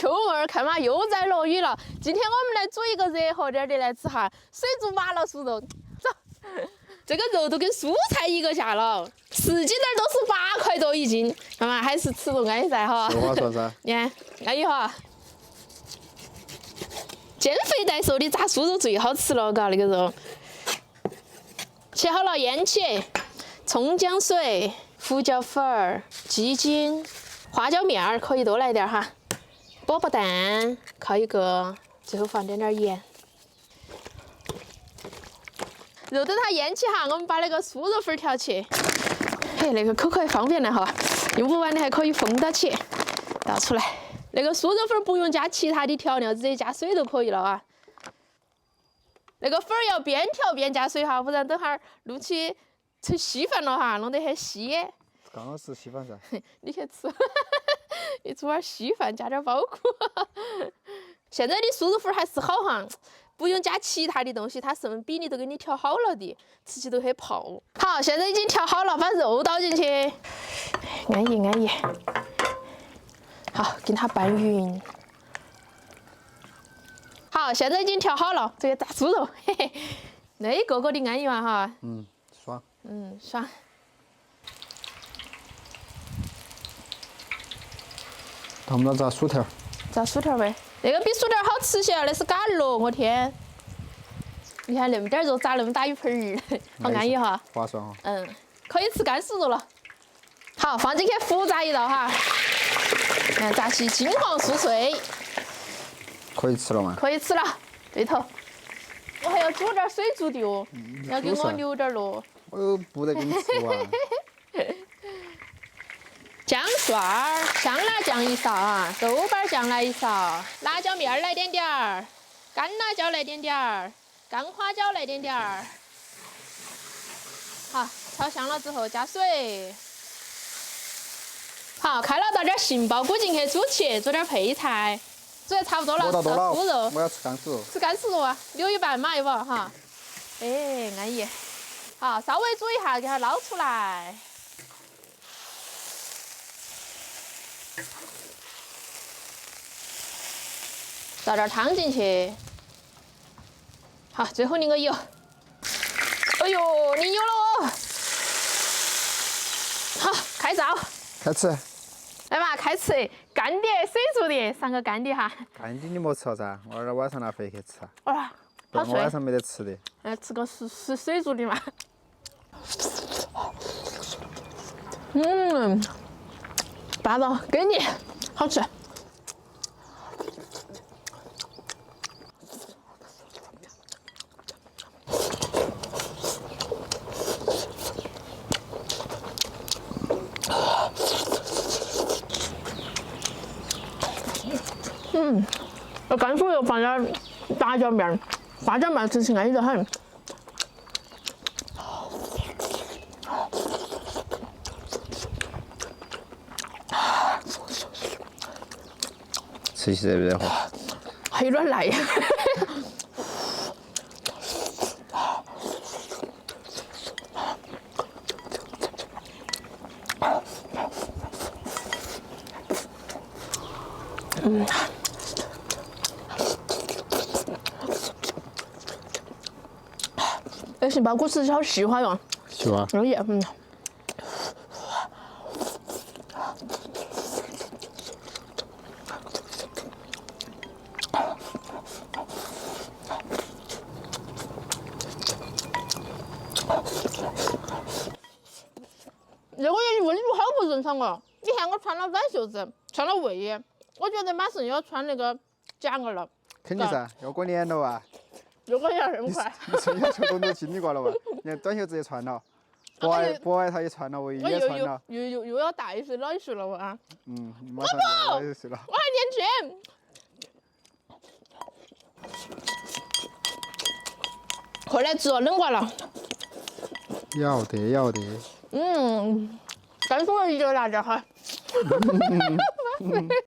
秋妹儿，看嘛，又在落雨了。今天我们来煮一个热和点的来吃哈，水煮麻辣酥肉。走，这个肉都跟蔬菜一个价了，10斤点都是8块多一斤。看嘛，还是吃肉安逸噻哈。实话说噻。你看，安逸哈。减肥带瘦的炸酥肉最好吃了，嘎那个肉。切好了，腌起，葱姜水、胡椒粉儿、鸡精、花椒面儿可以多来点哈。饽饽蛋靠一个，最后放点盐。肉等它腌起哈，我们把那个酥肉粉调起。嘿，那个口还方便了哈，用不完的还可以封到起，倒出来。那个酥肉粉不用加其他的调料，直接加水就可以了啊。那个粉儿要边调边加水哈，不然等会儿弄起成稀饭了哈，弄得很稀。刚好是稀饭噻。你去吃，你煮碗稀饭加点包谷。现在的酥肉粉还是好哈，不用加其他的东西，它什么比例都给你调好了的，吃起都很泡。好，现在已经调好了，把肉倒进去，安逸安逸。好，给它拌匀。好，现在已经调好了这个炸酥肉，嘿嘿，那个个的安逸嘛哈。爽。爽。他们那炸薯条。炸薯条呗，那个比薯条好吃些，那是嘎肉，我天！你看那么点肉炸那么大一盆儿，好安逸哈。划算哈。可以吃干酥肉了。好，放进去复炸一道哈。看炸起金黄酥脆，可以吃了吗？可以吃了。对头，我还要煮点水煮的哦，要给我留点咯。我又不得给你吃完。姜蒜儿、香辣酱1勺啊，豆瓣酱来1勺，辣椒面儿来点点儿，干辣椒来点点儿，干花椒来点点儿。好，炒香了之后加水。好，开了倒点杏鲍菇进去煮起，做点配菜。煮得差不多了，多了。酥肉。我要吃干酥肉。吃干酥肉啊，留一半嘛，要不哈？哎，安逸。好，稍微煮一下，给它捞出来。倒点汤进去。好，最后淋个油。哎呦，淋油了哦！好，开灶。开吃。来嘛，开吃，干的、水煮的，上个干的哈。干的你莫吃了噻，我儿晚上拿回去吃。哇，不然我晚上没得吃的。吃个水煮的嘛。大肉给你，好吃。干酥肉放点辣椒面，花椒面吃起安逸得很。吃起热不热乎？还有点辣呀。那杏鲍菇吃起好细滑哟。细滑。安逸，这个月温度好不正常哦！你看我穿了短袖子，穿了卫衣，我觉得马上要穿那个夹袄了。肯定噻，要过年了哇！又过年这么快？你春夏秋冬都经历过了哇！你看短袖子也穿了，薄外套也穿了，卫衣也穿了。又要大1岁老1岁了哇！马上要20岁了。我还年轻。快来吃哦，冷瓜了。要得。干酥肉一个辣椒哈。